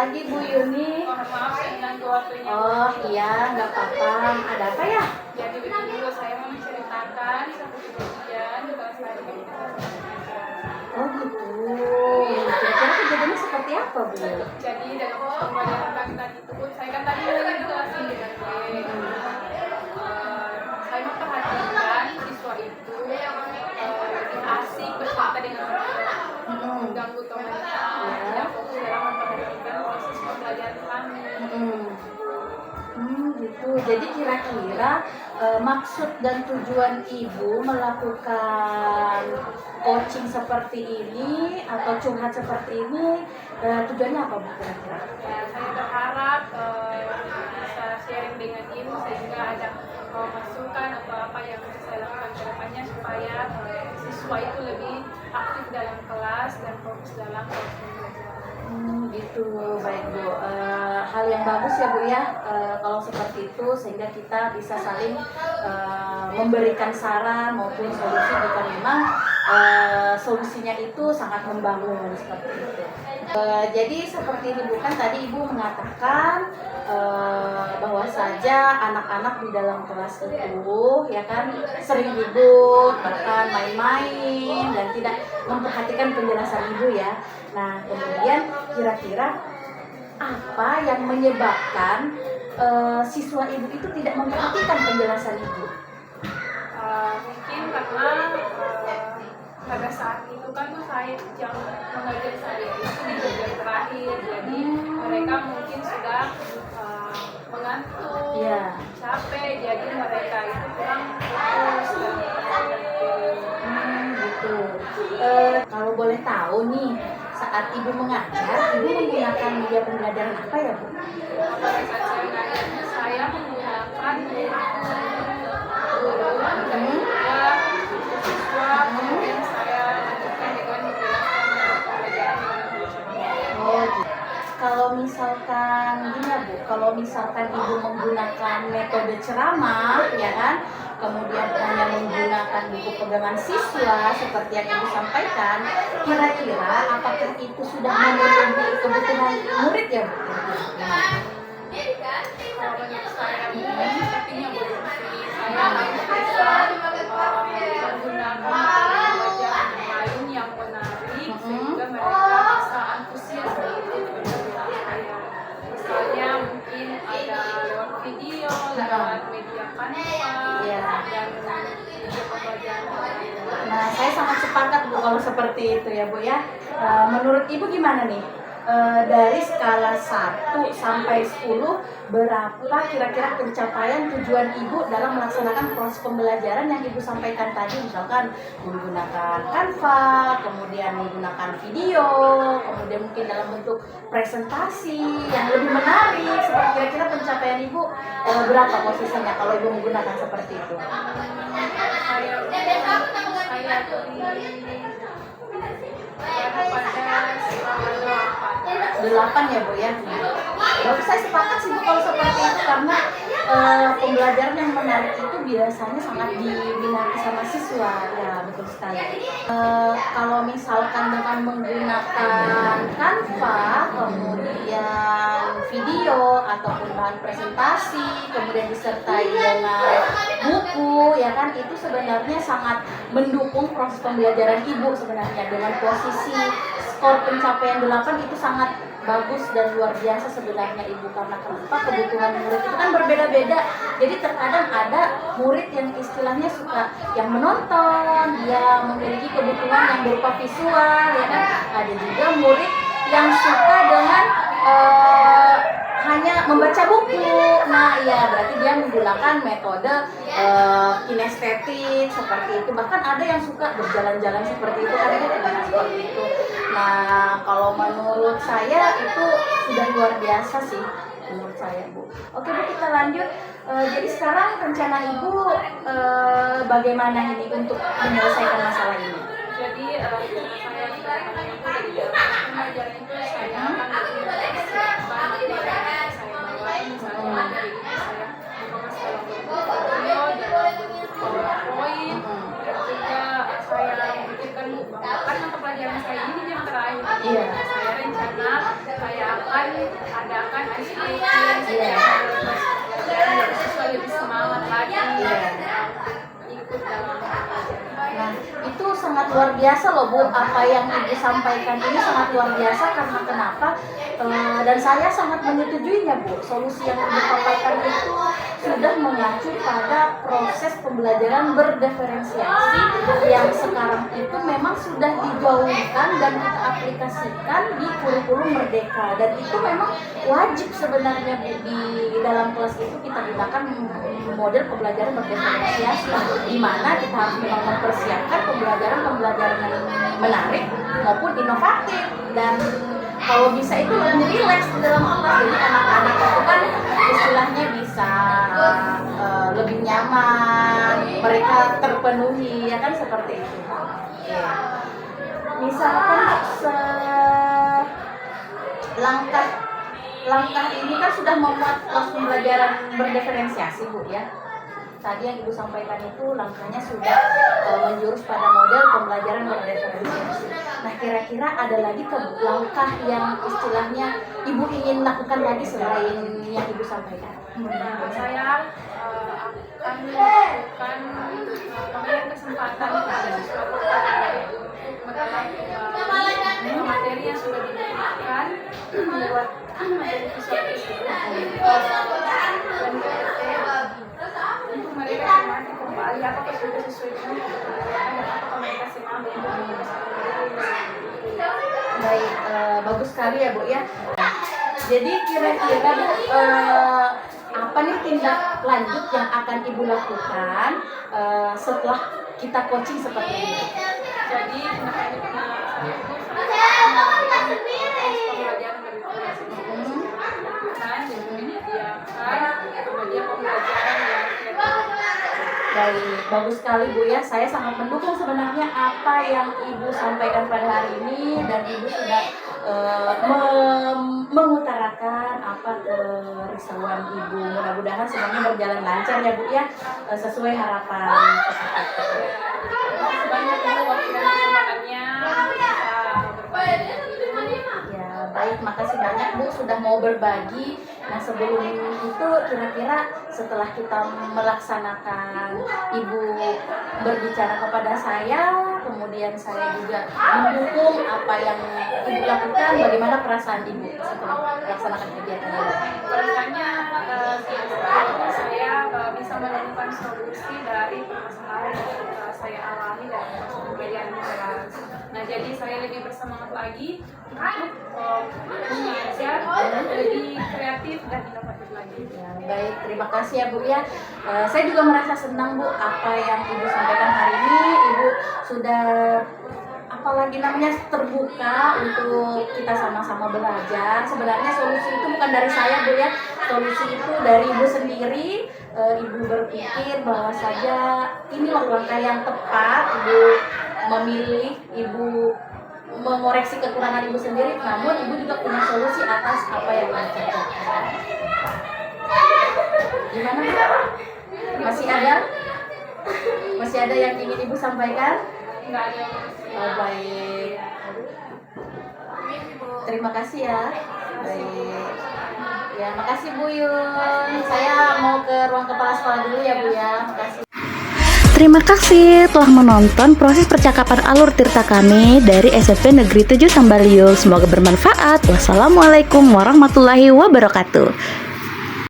pagi Bu Yuni. Maaf saya mengganggu waktunya. Oh iya, nggak apa-apa. Ada apa ya? Jadi begini, saya mau menceritakan satu kejadian di kelas saya. Oh gitu. Kira-kira kejadiannya seperti apa Bu? Jadi dalam pembelajaran kami tadi itu, saya kan tadi lagi di kelas 9 B. Saya memperhatikan siswa itu lebih asik bercerita dengan mereka, mengganggu temannya, tidak fokus dalam memperhatikan proses pembelajaran kami. Gitu. Jadi kira-kira maksud dan tujuan Ibu melakukan coaching seperti ini atau curhat seperti ini tujuannya apa Bu kira-kira? Ya, saya berharap bisa sharing dengan Ibu sehingga ada masukan atau apa yang bisa saya lakukan ke depannya supaya siswa itu lebih aktif dalam kelas dan fokus dalam proses pembelajaran. Gitu, baik Bu. Hal yang bagus ya Bu ya, kalau seperti itu sehingga kita bisa saling memberikan saran maupun solusi jika memang solusinya itu sangat membangun seperti itu. Jadi seperti ini Bu, kan tadi Ibu mengatakan bahwa saja anak-anak di dalam kelas itu ya kan sering ribut, bahkan main-main dan tidak memperhatikan penjelasan Ibu ya. Nah, kemudian kira-kira apa yang menyebabkan siswa Ibu itu tidak memperhatikan penjelasan Ibu? Mungkin karena pada saat itu kan tuh saya yang mengajar saya itu di bagian terakhir, jadi mereka mungkin sudah mengantuk, capek, jadi mereka itu kurang fokus dalam pelajaran. Gitu. Kalau boleh tahu nih, saat Ibu mengajar, Ibu menggunakan media pembelajaran apa ya Bu? Pada saat saya mengajar, saya menggunakan guru dan juga siswa, kemudian saya lanjutkan dengan menjelaskan pelajaran dengan tulisan. Oh, gitu. Kalau misalkan gini ya Bu, kalau misalkan Ibu menggunakan metode ceramah, ya kan, kemudian hanya menggunakan buku pegangan siswa seperti yang Ibu sampaikan, kira-kira apakah itu sudah memenuhi kebutuhan murid ya Bu? Kalau menurut saya mungkin sepertinya belum sih. Saya harus bisa menggunakan pelajaran lain yang menarik sehingga mereka bisa antusias mengikuti pembelajaran saya. Misalnya mungkin ada lewat video, lewat media Canva, dan media pembelajaran lain. Nah, saya sangat sepakat Bu kalau seperti itu ya Bu ya. Menurut Ibu gimana nih? Dari skala 1 sampai 10, berapa kira-kira pencapaian tujuan Ibu dalam melaksanakan proses pembelajaran yang Ibu sampaikan tadi, misalkan menggunakan Canva, kemudian menggunakan video, kemudian mungkin dalam bentuk presentasi yang lebih menarik, seperti kira-kira pencapaian Ibu berapa posisinya kalau Ibu menggunakan seperti itu? Delapan ya Bu ya. Nah, saya sepakat sih Bu kalau seperti itu karena pembelajaran yang menarik itu biasanya sangat diminati sama siswa ya, betul sekali. Kalau misalkan dengan menggunakan Canva, kemudian video ataupun bahan presentasi, kemudian disertai dengan buku ya kan, itu sebenarnya sangat mendukung proses pembelajaran Ibu sebenarnya. Dengan posisi skor pencapaian 8 itu sangat bagus dan luar biasa sebenarnya Ibu, karena kenapa kebutuhan murid itu kan berbeda-beda. Jadi terkadang ada murid yang istilahnya suka yang menonton, dia memiliki kebutuhan yang berupa visual ya kan. Ada juga murid yang suka dengan hanya membaca buku. Nah ya, berarti dia menggunakan metode kinestetik seperti itu. Bahkan ada yang suka berjalan-jalan seperti itu, ada yang seperti itu. Nah, kalau menurut saya itu sudah luar biasa sih menurut saya Bu. Oke Bu, kita lanjut. Jadi sekarang rencana Ibu bagaimana ini untuk menyelesaikan masalah ini? Jadi saya sekarang itu dari pengajaran itu saya akan mempersiapkan materi yang saya bawa, misalnya dari saya mengemas dalam bentuk video, dalam bentuk PowerPoint, dan juga saya memikirkan bahwa kan mata pelajaran saya ini yang terakhir. Saya rencana sana saya akan adakan SPP biar siswa lebih semangat lagi ikut dalam Nah, itu sangat luar biasa loh Bu, apa yang Ibu sampaikan ini sangat luar biasa karena kenapa? Dan saya sangat menyetujuinya Bu. Solusi yang Ibu sampaikan itu sudah mengacu pada proses pembelajaran berdiferensiasi yang sekarang itu memang sudah digaungkan dan kita aplikasikan di kurikulum Merdeka, dan itu memang wajib sebenarnya Bu, di dalam kelas itu kita gunakan model pembelajaran berdiferensiasi di mana kita harus memang mempersiapkan pembelajaran yang menarik maupun inovatif, dan kalau bisa itu lebih rileks di dalam kelas. Jadi anak-anak itu kan istilahnya bisa lebih nyaman, mereka terpenuhi, ya kan seperti itu. Misalkan langkah ini kan sudah membuat kelas pembelajaran berdiferensiasi Bu ya. Tadi yang Ibu sampaikan itu langkahnya sudah menjurus pada model pembelajaran berdiferensiasi. Nah, kira-kira ada lagi ke langkah yang istilahnya Ibu ingin lakukan lagi selain yang Ibu sampaikan? Saya akan melakukan memberikan kesempatan kepada siswa untuk mendalami materi yang sudah diberikan lewat materi visual tersebut untuk mereka cermati kembali apakah sudah sesuai dengan kebutuhan dan apakah mereka senang dengan Baik, bagus sekali ya Bu ya. Jadi kira-kira Bu, apa nih tindak lanjut yang akan Ibu lakukan setelah kita coaching seperti ini? Jadi tindak lanjutnya pembelajaran Baik, bagus sekali Bu ya. Saya sangat mendukung sebenarnya apa yang Ibu sampaikan pada hari ini, dan Ibu sudah mengutarakan apa kerisauan Ibu. Mudah-mudahan semuanya berjalan lancar ya Bu ya, sesuai harapan. banyak Bu waktu dan kesempatannya Ya, baik, makasih banyak Bu sudah mau berbagi. Nah, sebelum itu kira-kira setelah kita melaksanakan Ibu berbicara kepada saya, kemudian saya juga mendukung apa yang Ibu lakukan, bagaimana perasaan Ibu setelah melaksanakan kegiatan ini? Perasaannya saya bisa menemukan solusi dari permasalahan yang saya alami dalam proses pembelajaran kelas. Nah, jadi saya lebih bersemangat lagi untuk mengajar lebih kreatif dan inovatif lagi. Ya, baik, terima kasih ya Bu ya. Saya juga merasa senang Bu apa yang Ibu sampaikan hari ini. Ibu sudah apalagi namanya terbuka untuk kita sama-sama belajar. Sebenarnya solusi itu bukan dari saya Bu ya. Solusi itu dari Ibu sendiri. Ibu berpikir bahwa saja inilah langkah yang tepat. Ibu memilih, Ibu mengoreksi kekurangan Ibu sendiri, namun Ibu juga punya solusi atas apa yang Ibu kerjakan. Gimana? Masih ada yang ingin Ibu sampaikan? Nggak ada yang Oh, baik. Terima kasih ya. Baik. Ya, makasih Bu Yun. Saya mau ke ruang kepala sekolah dulu ya Bu ya. Makasih. Terima kasih telah menonton proses percakapan alur tirta kami dari SMP Negeri 7 Sambariul. Semoga bermanfaat. Wassalamualaikum warahmatullahi wabarakatuh.